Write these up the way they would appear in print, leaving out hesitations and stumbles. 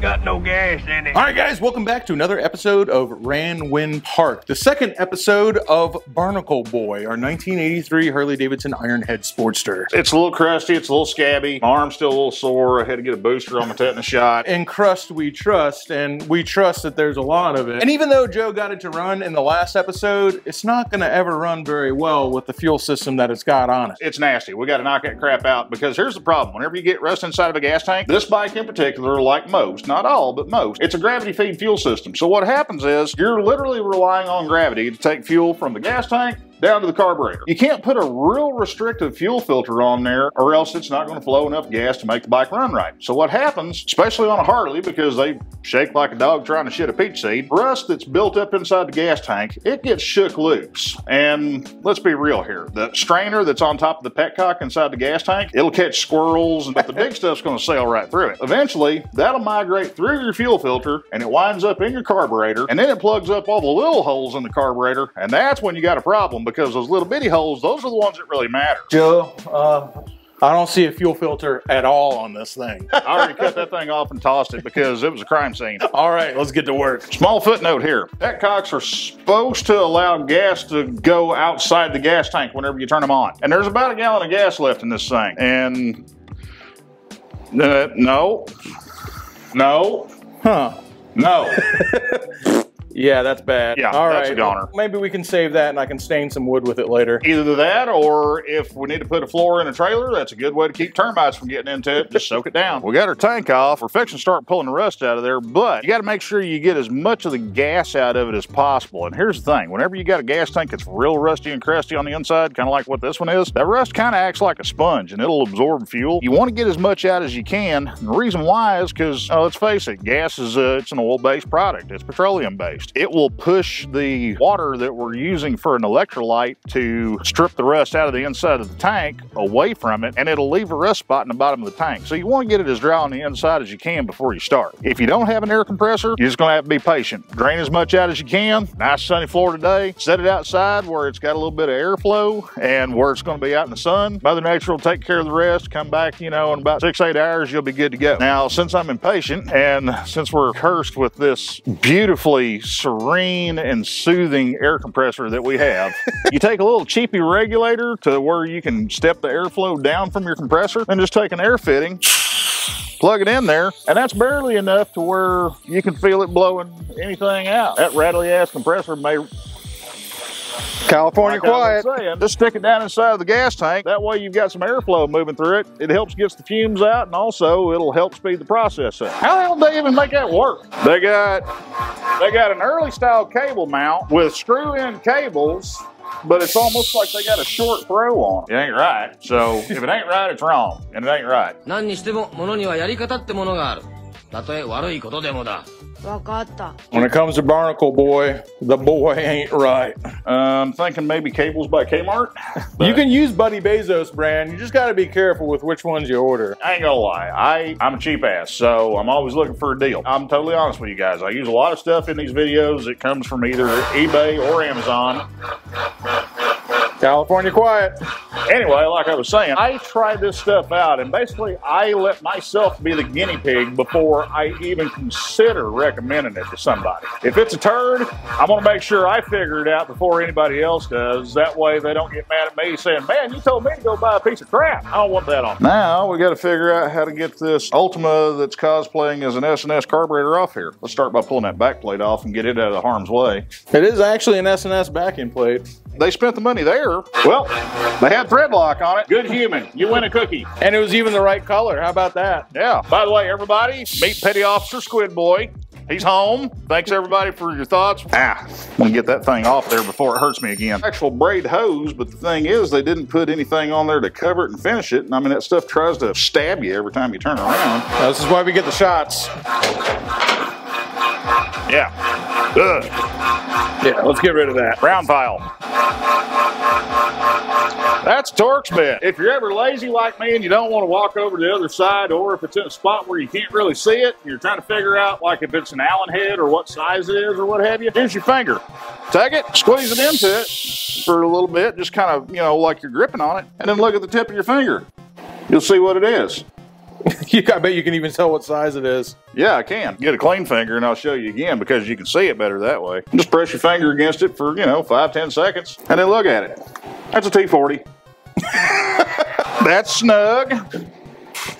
ain't got no gas in it. All right, guys, welcome back to another episode of Ran Win Park, the second episode of Barnacle Boy, our 1983 Harley Davidson Ironhead Sportster. It's a little crusty, it's a little scabby, my arm's still a little sore, I had to get a booster on my tetanus shot. In crust we trust, and we trust that there's a lot of it. And even though Joe got it to run in the last episode, it's not gonna ever run very well with the fuel system that it's got on it. It's nasty, we gotta knock that crap out, because here's the problem. Whenever you get rust inside of a gas tank, this bike in particular, like most, not all, but most, it's a gravity feed fuel system. So what happens is, you're literally relying on gravity to take fuel from the gas tank down to the carburetor. You can't put a real restrictive fuel filter on there or else it's not going to flow enough gas to make the bike run right. So what happens, especially on a Harley, because they shake like a dog trying to shit a peach seed, rust that's built up inside the gas tank, it gets shook loose. And let's be real here, the strainer that's on top of the petcock inside the gas tank, it'll catch squirrels, but the big stuff's going to sail right through it. Eventually, that'll migrate through your fuel filter and it winds up in your carburetor, and then it plugs up all the little holes in the carburetor, and that's when you got a problem, because those little bitty holes, those are the ones that really matter. Joe, I don't see a fuel filter at all on this thing. I already cut that thing off and tossed it because it was a crime scene. All right, let's get to work. Small footnote here. Petcocks are supposed to allow gas to go outside the gas tank whenever you turn them on. And there's about a gallon of gas left in this thing. And no. Huh. No. Yeah, that's bad. Yeah, all that's right. a goner. Maybe we can save that and I can stain some wood with it later. Either that, or if we need to put a floor in a trailer, that's a good way to keep termites from getting into it. Just soak it down. We got our tank off. We're fixing to start pulling the rust out of there, but you got to make sure you get as much of the gas out of it as possible. And here's the thing. Whenever you got a gas tank that's real rusty and crusty on the inside, kind of like what this one is, that rust kind of acts like a sponge and it'll absorb fuel. You want to get as much out as you can. And the reason why is because, let's face it, gas is it's an oil-based product. It's petroleum-based. It will push the water that we're using for an electrolyte to strip the rust out of the inside of the tank away from it, and it'll leave a rust spot in the bottom of the tank. So you want to get it as dry on the inside as you can before you start. If you don't have an air compressor, you're just going to have to be patient. Drain as much out as you can. Nice sunny floor today. Set it outside where it's got a little bit of airflow and where it's going to be out in the sun. Mother Nature will take care of the rest. Come back, you know, in about 6-8 hours, you'll be good to go. Now, since I'm impatient and since we're cursed with this beautifully serene and soothing air compressor that we have, you take a little cheapy regulator to where you can step the airflow down from your compressor and just take an air fitting, plug it in there, and that's barely enough to where you can feel it blowing anything out. That rattly ass compressor may California quiet. Just stick it down inside of the gas tank. That way you've got some airflow moving through it. It helps get the fumes out, and also it'll help speed the process up. How the hell do they even make that work? They got an early style cable mount with screw-in cables, but it's almost like they got a short throw on it. It ain't right. So if it ain't right, it's wrong, and it ain't right. 何にしても物にはやり方ってものがある。たとえ悪いことでもだ。わかった。 When it comes to Barnacle Boy, the boy ain't right. I'm thinking maybe cables by Kmart. You can use Buddy Bezos brand. You just got to be careful with which ones you order. I ain't gonna lie, I'm a cheap ass, so I'm always looking for a deal. I'm totally honest with you guys. I use a lot of stuff in these videos that comes from either eBay or Amazon. California quiet. Anyway, like I was saying, I tried this stuff out, and basically I let myself be the guinea pig before I even consider recommending it to somebody. If it's a turd, I'm gonna make sure I figure it out before anybody else does. That way they don't get mad at me saying, man, you told me to go buy a piece of crap. I don't want that on. Now we gotta figure out how to get this Ultima that's cosplaying as an S&S carburetor off here. Let's start by pulling that back plate off and get it out of harm's way. It is actually an S&S backing plate. They spent the money there. Well, they had thread lock on it. Good human. You win a cookie. And it was even the right color. How about that? Yeah. By the way, everybody, meet Petty Officer Squid Boy. He's home. Thanks, everybody, for your thoughts. I'm gonna get that thing off there before it hurts me again. Actual braid hose, but the thing is, they didn't put anything on there to cover it and finish it. And I mean, that stuff tries to stab you every time you turn around. This is why we get the shots. Yeah. Ugh. Yeah, let's get rid of that. Round file. That's Torque's bit. If you're ever lazy like me and you don't want to walk over to the other side, or if it's in a spot where you can't really see it, you're trying to figure out like if it's an Allen head or what size it is or what have you, here's your finger. Take it, squeeze it into it for a little bit, just kind of, you know, like you're gripping on it, and then look at the tip of your finger. You'll see what it is. I bet you can even tell what size it is. Yeah, I can. Get a clean finger and I'll show you again because you can see it better that way. Just press your finger against it for, 5-10 seconds and then look at it. That's a T40. That's snug.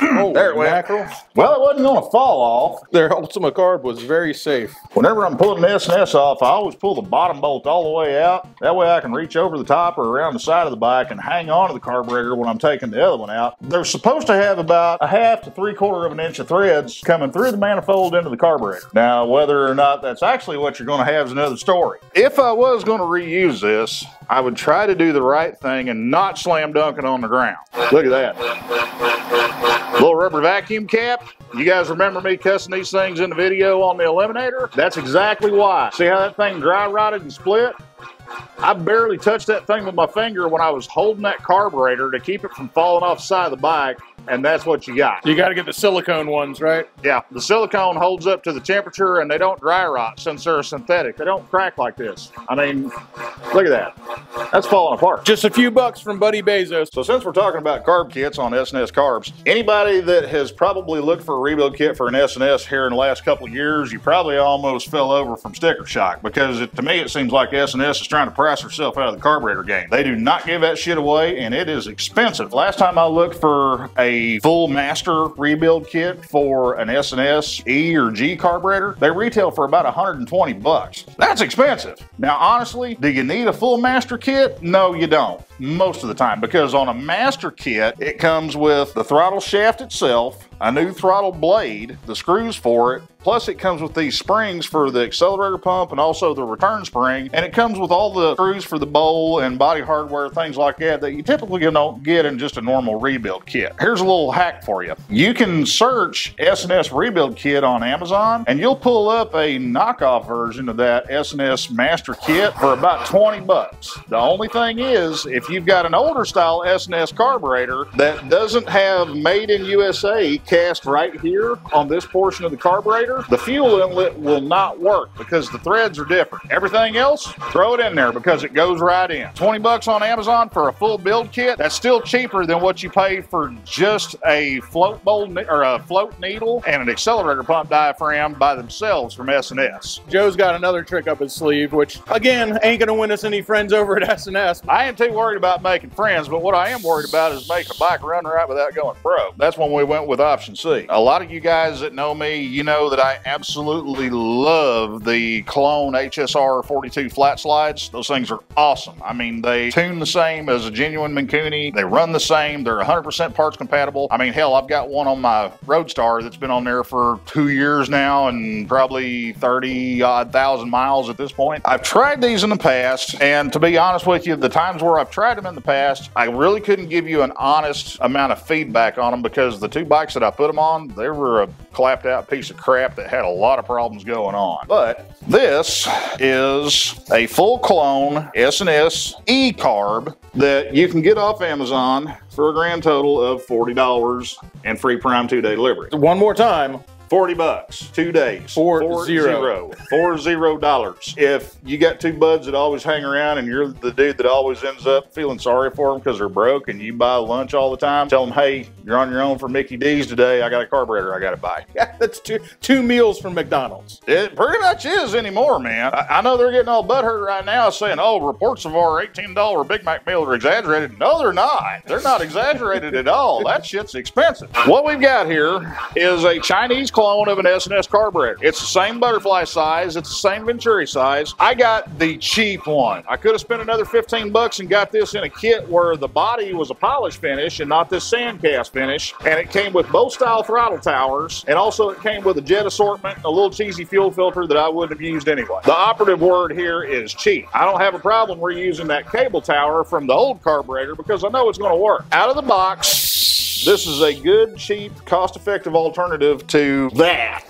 Oh, there it went. Mackerel. Well, it wasn't going to fall off. Their Ultima carb was very safe. Whenever I'm pulling the S&S off, I always pull the bottom bolt all the way out. That way I can reach over the top or around the side of the bike and hang on to the carburetor when I'm taking the other one out. They're supposed to have about 1/2 to 3/4 of an inch of threads coming through the manifold into the carburetor. Now, whether or not that's actually what you're going to have is another story. If I was going to reuse this, I would try to do the right thing and not slam dunk it on the ground. Look at that. Little rubber vacuum cap. You guys remember me cussing these things in the video on the Eliminator? That's exactly why. See how that thing dry rotted and split? I barely touched that thing with my finger when I was holding that carburetor to keep it from falling off the side of the bike, and that's what you got. You got to get the silicone ones, right? Yeah, the silicone holds up to the temperature and they don't dry rot since they're synthetic. They don't crack like this. I mean, look at that. That's falling apart. Just a few bucks from Buddy Bezos. So since we're talking about carb kits on S&S carbs, anybody that has probably looked for a rebuild kit for an S&S here in the last couple of years, you probably almost fell over from sticker shock because to me it seems like S&S is trying to price herself out of the carburetor game. They do not give that shit away and it is expensive. Last time I looked for a full master rebuild kit for an S&S E or G carburetor, they retail for about 120 bucks. That's expensive. Now honestly, do you need a full master kit? No, you don't. Most of the time, because on a master kit, it comes with the throttle shaft itself, a new throttle blade, the screws for it, plus it comes with these springs for the accelerator pump and also the return spring, and it comes with all the screws for the bowl and body hardware, things like that you typically don't get in just a normal rebuild kit. Here's a little hack for you. You can search S&S rebuild kit on Amazon and you'll pull up a knockoff version of that S&S master kit for about 20 bucks. The only thing is, if you've got an older style S&S carburetor that doesn't have made in USA cast right here on this portion of the carburetor, the fuel inlet will not work because the threads are different. Everything else, throw it in there because it goes right in. 20 bucks on Amazon for a full build kit, that's still cheaper than what you pay for just a float bowl or a float needle and an accelerator pump diaphragm by themselves from S&S. Joe's got another trick up his sleeve, which again, ain't gonna win us any friends over at S&S. I ain't too worried about making friends, but what I am worried about is making a bike run right without going pro. That's when we went with option C. A lot of you guys that know me, you know that I absolutely love the Clone HSR 42 flat slides. Those things are awesome. I mean, they tune the same as a genuine Minkuni. They run the same. They're 100% parts compatible. I mean, hell, I've got one on my Roadstar that's been on there for 2 years now and probably 30-odd thousand miles at this point. I've tried these in the past, and to be honest with you, the times where I've tried them in the past, I really couldn't give you an honest amount of feedback on them because the two bikes that I put them on, they were a clapped out piece of crap that had a lot of problems going on. But this is a full clone S&S E-carb that you can get off Amazon for a grand total of $40 and free Prime 2-day delivery. One more time. 40 bucks, 2 days. $40. If you got two buds that always hang around and you're the dude that always ends up feeling sorry for them because they're broke and you buy lunch all the time, tell them, hey, you're on your own for Mickey D's today. I got a carburetor I got to buy. Yeah, that's two meals from McDonald's. It pretty much is anymore, man. I know they're getting all butthurt right now saying, oh, reports of our $18 Big Mac meal are exaggerated. No, they're not. They're not exaggerated at all. That shit's expensive. What we've got here is a Chinese clone of an S&S carburetor. It's the same butterfly size. It's the same Venturi size. I got the cheap one. I could have spent another 15 bucks and got this in a kit where the body was a polish finish and not this sand cast finish. And it came with both style throttle towers. And also it came with a jet assortment and a little cheesy fuel filter that I wouldn't have used anyway. The operative word here is cheap. I don't have a problem reusing that cable tower from the old carburetor because I know it's going to work. Out of the box, this is a good, cheap, cost-effective alternative to that,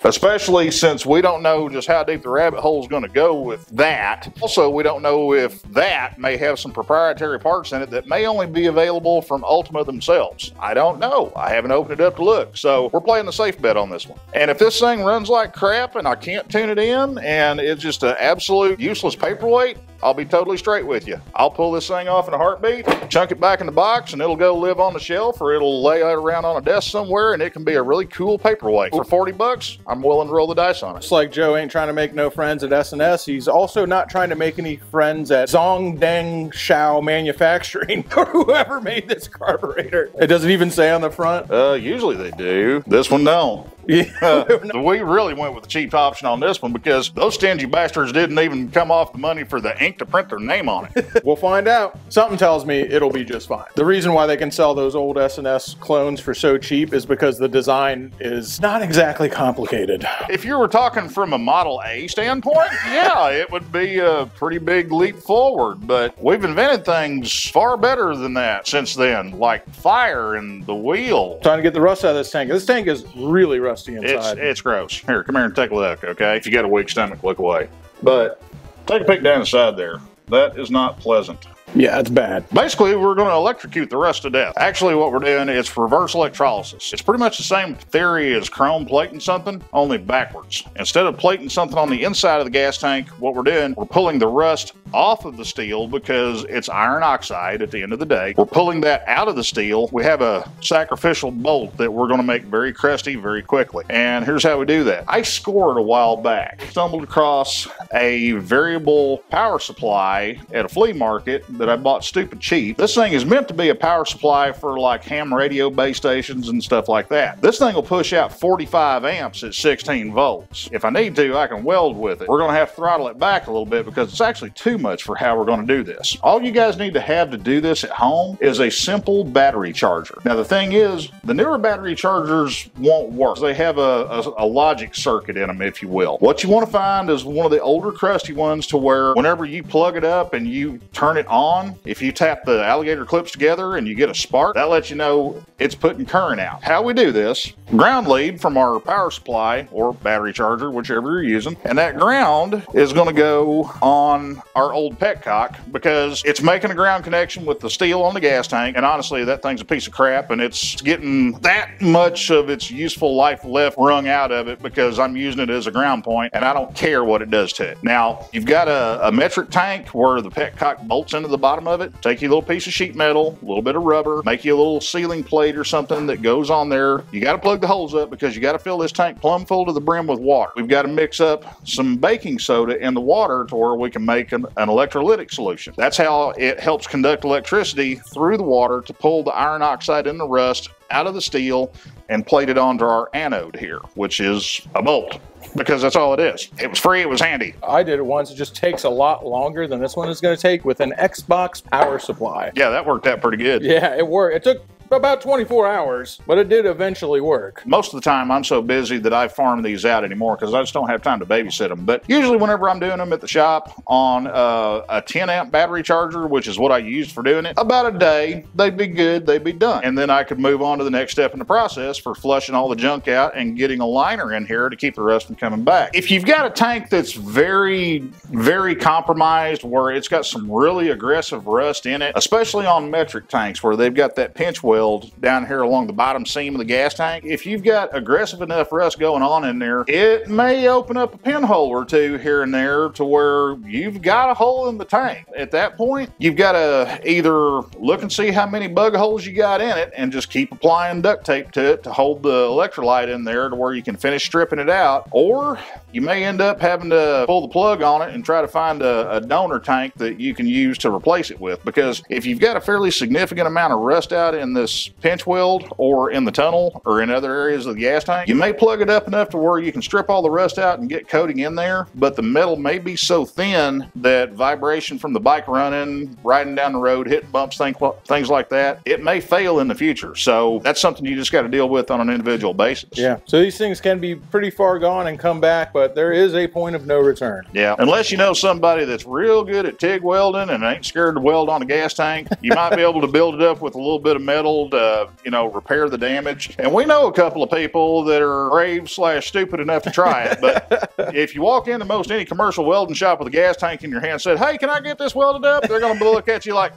especially since we don't know just how deep the rabbit hole is going to go with that. Also, we don't know if that may have some proprietary parts in it that may only be available from Ultima themselves. I don't know. I haven't opened it up to look, so we're playing the safe bet on this one. And if this thing runs like crap and I can't tune it in and it's just an absolute useless paperweight, I'll be totally straight with you. I'll pull this thing off in a heartbeat, chunk it back in the box, and it'll go live on the shelf, or it'll lay out around on a desk somewhere, and it can be a really cool paperweight. For 40 bucks, I'm willing to roll the dice on it. It's like Joe ain't trying to make no friends at S&S. He's also not trying to make any friends at Zhongdeng Shao Manufacturing or whoever made this carburetor. It doesn't even say on the front. Usually they do. This one don't. Yeah. We really went with the cheap option on this one because those stingy bastards didn't even come off the money for the ink to print their name on it. We'll find out. Something tells me it'll be just fine. The reason why they can sell those old S&S clones for so cheap is because the design is not exactly complicated. If you were talking from a Model A standpoint, yeah, it would be a pretty big leap forward, but we've invented things far better than that since then, like fire and the wheel. Trying to get the rust out of this tank. This tank is really rusty inside. It's gross. Here, come here and take a look, okay? If you got a weak stomach, look away. But take a peek down the side there. That is not pleasant. Yeah, it's bad. Basically, we're going to electrocute the rust to death. Actually, what we're doing is reverse electrolysis. It's pretty much the same theory as chrome plating something, only backwards. Instead of plating something on the inside of the gas tank, what we're doing, we're pulling the rust off of the steel because it's iron oxide at the end of the day. We're pulling that out of the steel. We have a sacrificial bolt that we're going to make very crusty very quickly. And here's how we do that. I scored a while back. Stumbled across a variable power supply at a flea market that I bought stupid cheap. This thing is meant to be a power supply for like ham radio base stations and stuff like that. This thing will push out 45 amps at 16 volts. If I need to, I can weld with it. We're going to have to throttle it back a little bit because it's actually too much for how we're going to do this. All you guys need to have to do this at home is a simple battery charger. Now the thing is, the newer battery chargers won't work. They have a logic circuit in them, if you will. What you want to find is one of the older crusty ones to where whenever you plug it up and you turn it on, if you tap the alligator clips together and you get a spark, that lets you know it's putting current out. How we do this, ground lead from our power supply or battery charger, whichever you're using, and that ground is going to go on our old petcock because it's making a ground connection with the steel on the gas tank, and honestly that thing's a piece of crap and it's getting that much of its useful life left wrung out of it because I'm using it as a ground point and I don't care what it does to it. Now you've got a metric tank where the petcock bolts into the bottom of it. Take you a little piece of sheet metal, a little bit of rubber, make you a little sealing plate or something that goes on there. You got to plug the holes up because you got to fill this tank plumb full to the brim with water. We've got to mix up some baking soda in the water to where we can make an electrolytic solution. That's how it helps conduct electricity through the water to pull the iron oxide and the rust out of the steel and plate it onto our anode here, which is a bolt. Because that's all it is. It was free, it was handy. I did it once. It just takes a lot longer than this one is going to take with an Xbox power supply. Yeah, that worked out pretty good. Yeah, it worked. It took about 24 hours, but it did eventually work. Most of the time I'm so busy that I farm these out anymore because I just don't have time to babysit them. But usually whenever I'm doing them at the shop on a 10 amp battery charger, which is what I used for doing it, about a day, they'd be good, they'd be done. And then I could move on to the next step in the process for flushing all the junk out and getting a liner in here to keep the rust from coming back. If you've got a tank that's very, very compromised where it's got some really aggressive rust in it, especially on metric tanks where they've got that pinch weld down here along the bottom seam of the gas tank, if you've got aggressive enough rust going on in there, it may open up a pinhole or two here and there to where you've got a hole in the tank. At that point, you've got to either look and see how many bug holes you got in it and just keep applying duct tape to it to hold the electrolyte in there to where you can finish stripping it out, or you may end up having to pull the plug on it and try to find a donor tank that you can use to replace it with. Because if you've got a fairly significant amount of rust out in this pinch weld or in the tunnel or in other areas of the gas tank, you may plug it up enough to where you can strip all the rust out and get coating in there, but the metal may be so thin that vibration from the bike riding down the road, hitting bumps, things like that, it may fail in the future. So that's something you just got to deal with on an individual basis. Yeah, so these things can be pretty far gone and come back, but there is a point of no return. Yeah, unless you know somebody that's real good at TIG welding and ain't scared to weld on a gas tank, you might be able to build it up with a little bit of metal to, repair the damage. And we know a couple of people that are brave/stupid enough to try it. But if you walk into most any commercial welding shop with a gas tank in your hand and said, "Hey, can I get this welded up?" they're going to look at you like,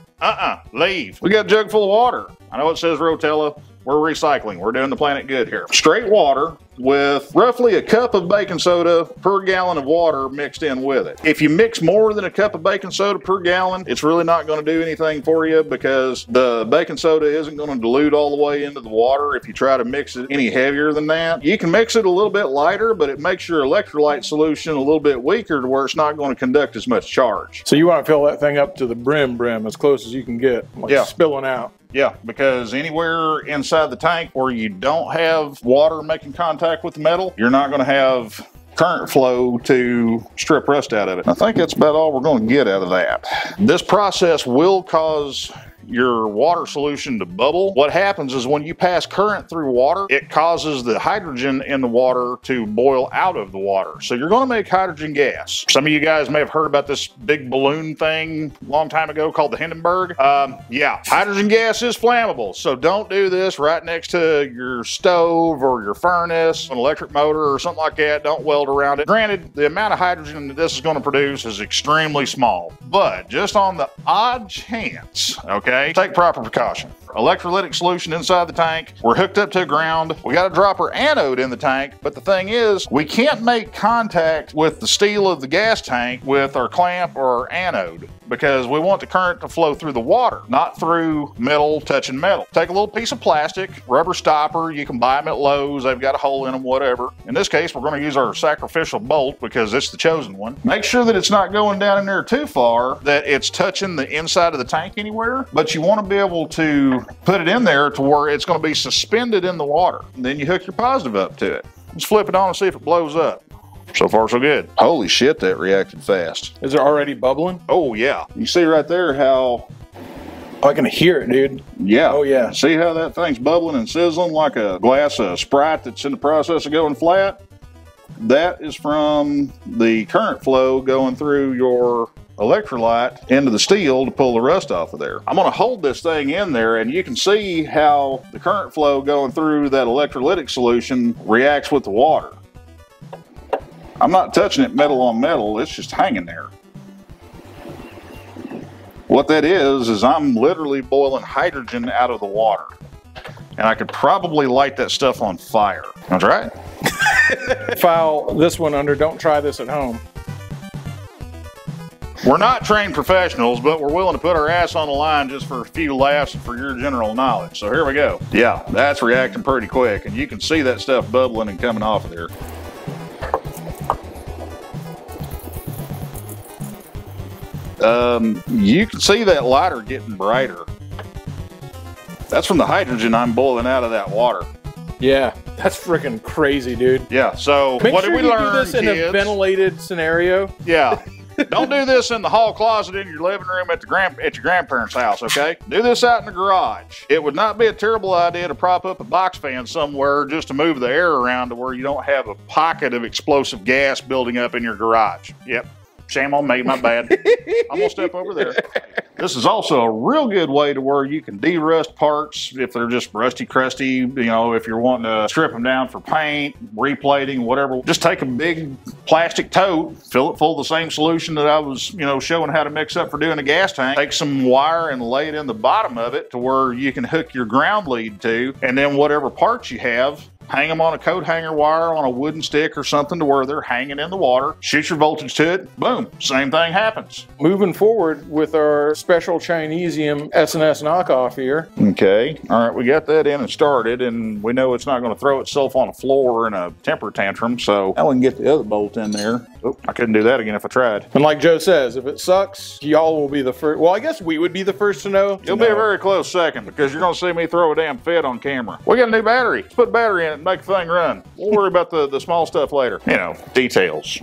leave. We got a jug full of water. I know it says Rotella. We're recycling. We're doing the planet good here. Straight water with roughly a cup of baking soda per gallon of water mixed in with it. If you mix more than a cup of baking soda per gallon, it's really not going to do anything for you because the baking soda isn't going to dilute all the way into the water if you try to mix it any heavier than that. You can mix it a little bit lighter, but it makes your electrolyte solution a little bit weaker to where it's not going to conduct as much charge. So you want to fill that thing up to the brim as close as you can get, like spilling out. Yeah, because anywhere inside the tank where you don't have water making contact with the metal, you're not going to have current flow to strip rust out of it. I think that's about all we're going to get out of that. This process will cause your water solution to bubble. What happens is when you pass current through water, it causes the hydrogen in the water to boil out of the water. So you're going to make hydrogen gas. Some of you guys may have heard about this big balloon thing a long time ago called the Hindenburg. Yeah, hydrogen gas is flammable. So don't do this right next to your stove or your furnace, an electric motor or something like that. Don't weld around it. Granted, the amount of hydrogen that this is going to produce is extremely small, but just on the odd chance, okay, take proper precaution. Electrolytic solution inside the tank. We're hooked up to the ground. We got a dropper anode in the tank, but the thing is, we can't make contact with the steel of the gas tank with our clamp or our anode because we want the current to flow through the water, not through metal touching metal. Take a little piece of plastic, rubber stopper. You can buy them at Lowe's. They've got a hole in them, whatever. In this case, we're going to use our sacrificial bolt because it's the chosen one. Make sure that it's not going down in there too far, that it's touching the inside of the tank anywhere, but you want to be able to put it in there to where it's going to be suspended in the water. And then you hook your positive up to it. Let's flip it on and see if it blows up. So far, so good. Holy shit, that reacted fast. Is it already bubbling? Oh, yeah. You see right there how... Oh, I can hear it, dude. Yeah. Oh, yeah. See how that thing's bubbling and sizzling like a glass of Sprite that's in the process of going flat? That is from the current flow going through your electrolyte into the steel to pull the rust off of there. I'm going to hold this thing in there and you can see how the current flow going through that electrolytic solution reacts with the water. I'm not touching it metal on metal, it's just hanging there. What that is I'm literally boiling hydrogen out of the water. And I could probably light that stuff on fire. Want to try it? File this one under don't try this at home. We're not trained professionals, but we're willing to put our ass on the line just for a few laughs and for your general knowledge. So here we go. Yeah, that's reacting pretty quick, and you can see that stuff bubbling and coming off of there. You can see that lighter getting brighter. That's from the hydrogen I'm boiling out of that water. Yeah, that's freaking crazy, dude. Yeah, so what did we learn, do this in a ventilated scenario. Yeah. Don't do this in the hall closet in your living room at your grandparents' house, okay? Do this out in the garage. It would not be a terrible idea to prop up a box fan somewhere just to move the air around to where you don't have a pocket of explosive gas building up in your garage. Yep. Shame on me, my bad. I'm gonna step over there. This is also a real good way to where you can de-rust parts if they're just rusty, crusty, you know, if you're wanting to strip them down for paint, replating, whatever. Just take a big plastic tote, fill it full of the same solution that I was, you know, showing how to mix up for doing a gas tank. Take some wire and lay it in the bottom of it to where you can hook your ground lead to, and then whatever parts you have, hang them on a coat hanger wire on a wooden stick or something to where they're hanging in the water. Shoot your voltage to it. Boom. Same thing happens. Moving forward with our special Chinesium S&S knockoff here. Okay. All right. We got that in and started, and we know it's not going to throw itself on the floor in a temper tantrum. So now we can get the other bolt in there. Oh, I couldn't do that again if I tried. And like Joe says, if it sucks, y'all will be the first. Well, I guess we would be the first to know. You'll be a very close second because you're going to see me throw a damn fit on camera. We got a new battery. Let's put a battery in it and make the thing run. We'll worry about the small stuff later. You know, details.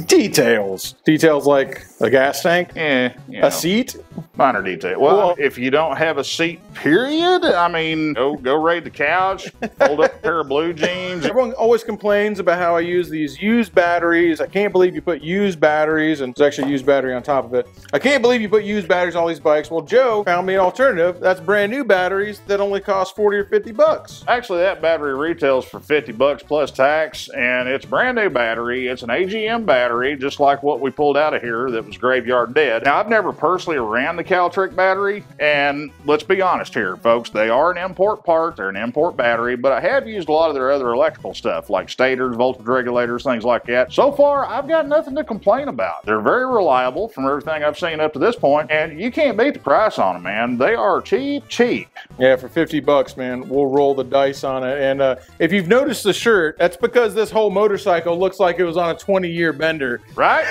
Details. Details like a gas tank? Yeah. A seat? Minor detail. Well, if you don't have a seat, period, I mean, go raid the couch, fold up a pair of blue jeans. Everyone always complains about how I use these used batteries. I can't believe you put used batteries, and there's actually a used battery on top of it. I can't believe you put used batteries on all these bikes. Well, Joe found me an alternative. That's brand new batteries that only cost 40 or 50 bucks. Actually, that battery retails for 50 bucks plus tax, and it's a brand new battery. It's an AGM battery, just like what we pulled out of here that was graveyard dead. Now, I've never personally ran the a Caltrick battery, and let's be honest here, folks, they are an import part, they're an import battery, but I have used a lot of their other electrical stuff, like stators, voltage regulators, things like that. So far, I've got nothing to complain about. They're very reliable from everything I've seen up to this point, and you can't beat the price on them, man. They are cheap, cheap. Yeah, for 50 bucks, man, we'll roll the dice on it. And if you've noticed the shirt, that's because this whole motorcycle looks like it was on a 20-year bender. Right?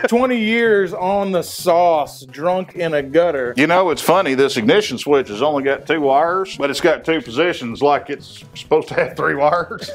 20 years on the sauce, drunk in a gutter. You know, it's funny, this ignition switch has only got 2 wires, but it's got 2 positions like it's supposed to have 3 wires.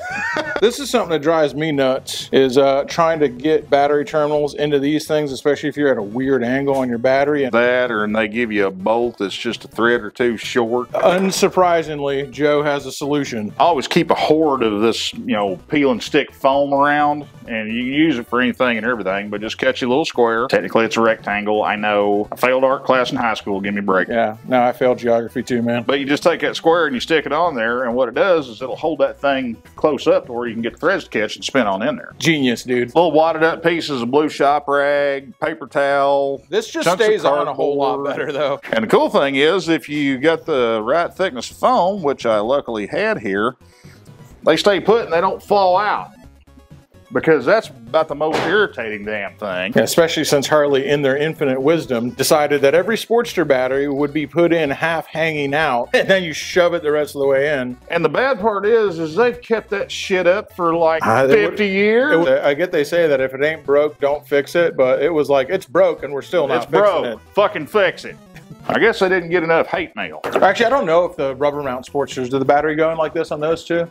This is something that drives me nuts, is trying to get battery terminals into these things, especially if you're at a weird angle on your battery. That, or and they give you a bolt that's just a thread or 2 short. Unsurprisingly, Joe has a solution. I always keep a hoard of this, you know, peel and stick foam around, and you can use it for anything and everything, but just cut you a little square. Technically, it's a rectangle. I know. I failed art class in high school. Give me a break. Yeah, no, I failed geography too, man. But you just take that square and you stick it on there, and what it does is it'll hold that thing close up to where you can get the threads to catch and spin on in there. Genius, dude. Little wadded up pieces of blue shop rag, paper towel. This just stays on a whole lot better, though. And the cool thing is, if you got the right thickness of foam, which I luckily had here, they stay put and they don't fall out. Because that's about the most irritating damn thing. Yeah, especially since Harley, in their infinite wisdom, decided that every Sportster battery would be put in half hanging out, and then you shove it the rest of the way in. And the bad part is they've kept that shit up for like 50 years. I get they say that if it ain't broke, don't fix it, but it was like, it's broke and we're still not fixing it. Fucking fix it. I guess I didn't get enough hate mail. Actually, I don't know if the rubber mount Sportsters, do the battery go in like this on those too?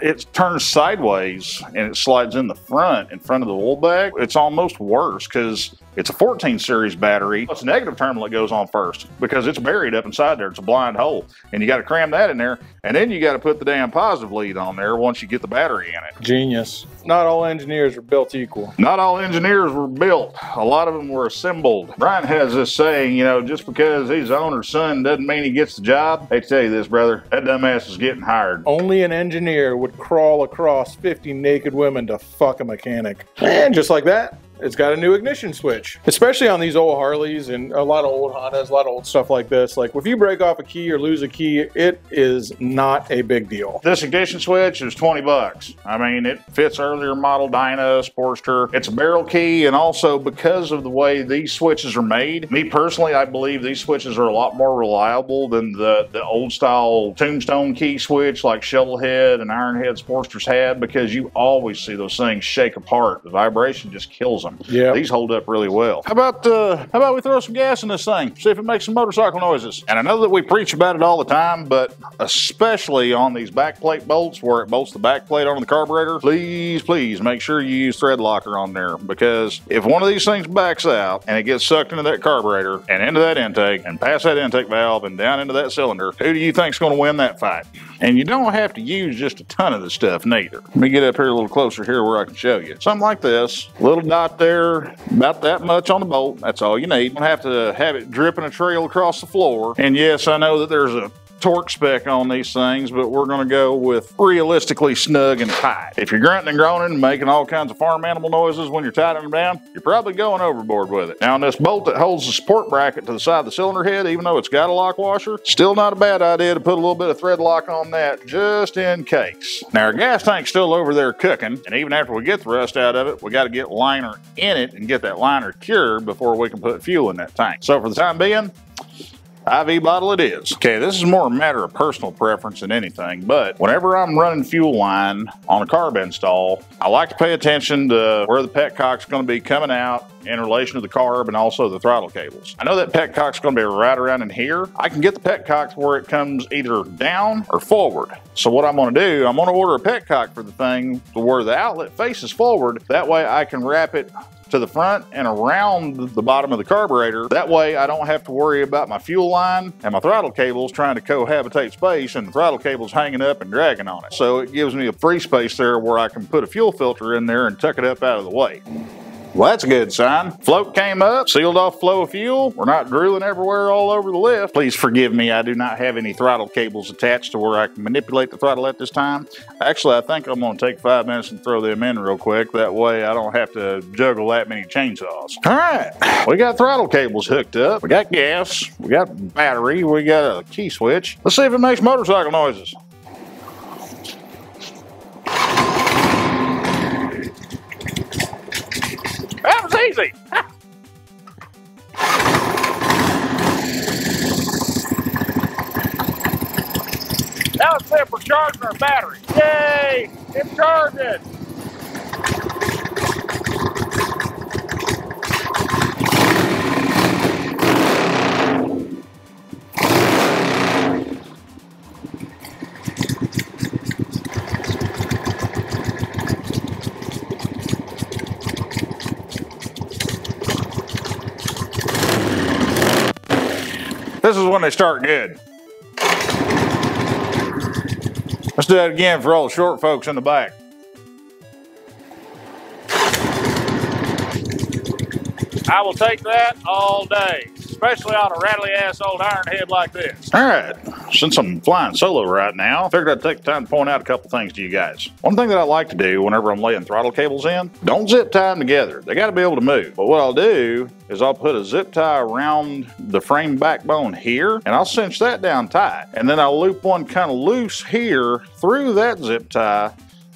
It turns sideways and it slides in the front, in front of the oil bag. It's almost worse because it's a 14 series battery. It's a negative terminal that goes on first because it's buried up inside there. It's a blind hole. And you got to cram that in there. And then you got to put the damn positive lead on there once you get the battery in it. Genius. Not all engineers are built equal. Not all engineers were built. A lot of them were assembled. Brian has this saying, you know, just because he's the owner's son doesn't mean he gets the job. Hey, tell you this, brother, that dumbass is getting hired. Only an engineer would crawl across 50 naked women to fuck a mechanic. And just like that, it's got a new ignition switch. Especially on these old Harleys and a lot of old Hondas, a lot of old stuff like this. Like if you break off a key or lose a key, it is not a big deal. This ignition switch is 20 bucks. I mean, it fits earlier model Dyna, Sportster. It's a barrel key, and also because of the way these switches are made, me personally, I believe these switches are a lot more reliable than the old style tombstone key switch like Shovelhead and Ironhead Sportsters had, because you always see those things shake apart. The vibration just kills them. Yeah, these hold up really well. How about we throw some gas in this thing, see if it makes some motorcycle noises? And I know that we preach about it all the time, but especially on these backplate bolts where it bolts the backplate onto the carburetor, please make sure you use thread locker on there, because if one of these things backs out and it gets sucked into that carburetor and into that intake and past that intake valve and down into that cylinder, who do you think's going to win that fight? And you don't have to use just a ton of the stuff neither. Let me get up here a little closer here where I can show you. Something like this, little dot there, about that much on the bolt. That's all you need. You don't have to have it dripping a trail across the floor. And yes, I know that there's a torque spec on these things, but we're going to go with realistically snug and tight. If you're grunting and groaning and making all kinds of farm animal noises when you're tightening them down, you're probably going overboard with it. Now on this bolt that holds the support bracket to the side of the cylinder head, even though it's got a lock washer, still not a bad idea to put a little bit of thread lock on that just in case. Now our gas tank's still over there cooking, and even after we get the rust out of it, we got to get liner in it and get that liner cured before we can put fuel in that tank. So for the time being, IV bottle it is. Okay, this is more a matter of personal preference than anything, but whenever I'm running fuel line on a carb install, I like to pay attention to where the petcock's going to be coming out in relation to the carb and also the throttle cables. I know that petcock's going to be right around in here. I can get the petcock where it comes either down or forward. So what I'm going to do, I'm going to order a petcock for the thing to where the outlet faces forward. That way I can wrap it to the front and around the bottom of the carburetor. That way I don't have to worry about my fuel line and my throttle cables trying to cohabitate space and the throttle cables hanging up and dragging on it. So it gives me a free space there where I can put a fuel filter in there and tuck it up out of the way. Well, that's a good sign. Float came up, sealed off flow of fuel. We're not drooling everywhere all over the lift. Please forgive me, I do not have any throttle cables attached to where I can manipulate the throttle at this time. Actually, I think I'm gonna take 5 minutes and throw them in real quick. That way I don't have to juggle that many chainsaws. All right, we got throttle cables hooked up. We got gas, we got battery, we got a key switch. Let's see if it makes motorcycle noises. That was easy. Now it's set for charging our battery. Yay! It's charging. This is when they start good. Let's do that again for all the short folks in the back. I will take that all day, especially on a rattly ass old Ironhead like this. All right, since I'm flying solo right now, I figured I'd take the time to point out a couple things to you guys. One thing that I like to do whenever I'm laying throttle cables in, don't zip tie them together. They got to be able to move. But what I'll do is I'll put a zip tie around the frame backbone here, and I'll cinch that down tight. And then I'll loop one kind of loose here through that zip tie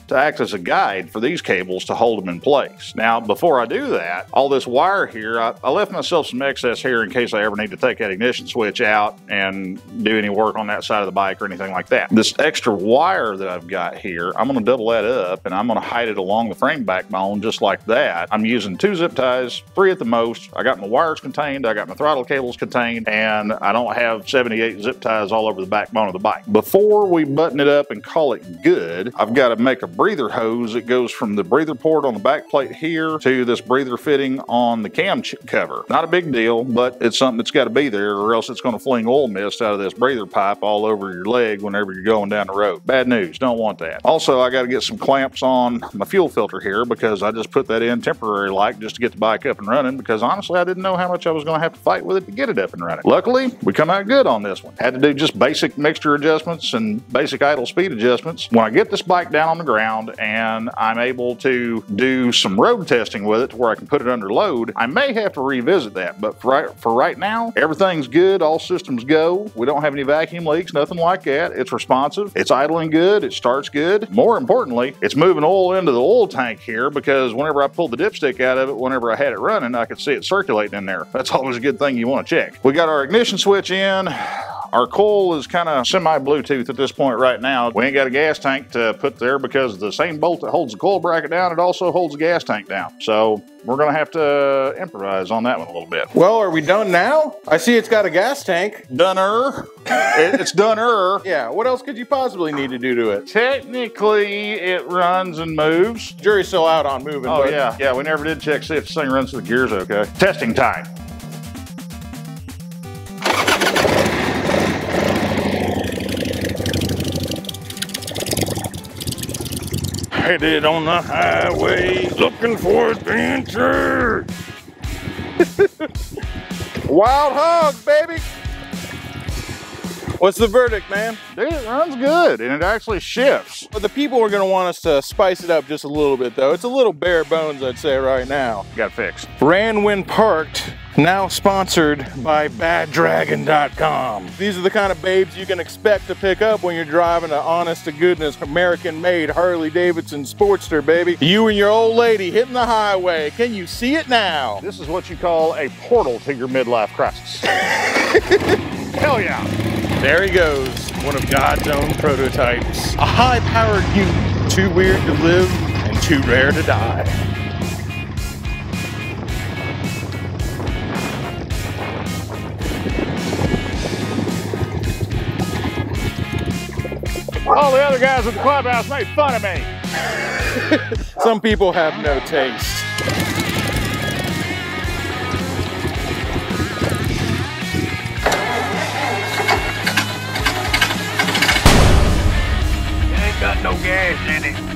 to act as a guide for these cables to hold them in place. Now, before I do that, all this wire here, I left myself some excess here in case I ever need to take that ignition switch out and do any work on that side of the bike or anything like that. This extra wire that I've got here, I'm gonna double that up and I'm gonna hide it along the frame backbone just like that. I'm using 2 zip ties, 3 at the most. I got my wires contained, I got my throttle cables contained, and I don't have 78 zip ties all over the backbone of the bike. Before we button it up and call it good, I've got to make a breather hose. It goes from the breather port on the back plate here to this breather fitting on the cam cover. Not a big deal, but it's something that's got to be there or else it's going to fling oil mist out of this breather pipe all over your leg whenever you're going down the road. Bad news, don't want that. Also, I got to get some clamps on my fuel filter here because I just put that in temporary like just to get the bike up and running because honestly I didn't know how much I was going to have to fight with it to get it up and running. Luckily, we come out good on this one. Had to do just basic mixture adjustments and basic idle speed adjustments. When I get this bike down on the ground and I'm able to do some road testing with it to where I can put it under load, I may have to revisit that, but for right now, everything's good, all systems go. We don't have any vacuum leaks, nothing like that. It's responsive, it's idling good, it starts good. More importantly, it's moving oil into the oil tank here because whenever I pulled the dipstick out of it, whenever I had it running, I could see it circulating in there. That's always a good thing you want to check. We got our ignition switch in. Our coil is kind of semi-Bluetooth at this point right now. We ain't got a gas tank to put there because the same bolt that holds the coil bracket down, it also holds the gas tank down. So we're gonna have to improvise on that one a little bit. Well, are we done now? I see it's got a gas tank. Doneer. It's doneer. Yeah, what else could you possibly need to do to it? Technically, it runs and moves. Jury's still out on moving. Oh, yeah. Yeah, we never did check, see if this thing runs through the gears okay. Testing time. Headed on the highway, looking for adventure. Wild hog, baby. What's the verdict, man? Dude, it runs good, and it actually shifts. Well, the people are gonna want us to spice it up just a little bit, though. It's a little bare bones, I'd say, right now. Got fixed. Ran when parked, now sponsored by baddragon.com. These are the kind of babes you can expect to pick up when you're driving an honest-to-goodness, American-made Harley Davidson Sportster, baby. You and your old lady hitting the highway. Can you see it now? This is what you call a portal to your midlife crisis. Hell yeah. There he goes, one of God's own prototypes. A high-powered unit, too weird to live and too rare to die. All the other guys at the clubhouse made fun of me. Some people have no taste. Ain't got no gas in it.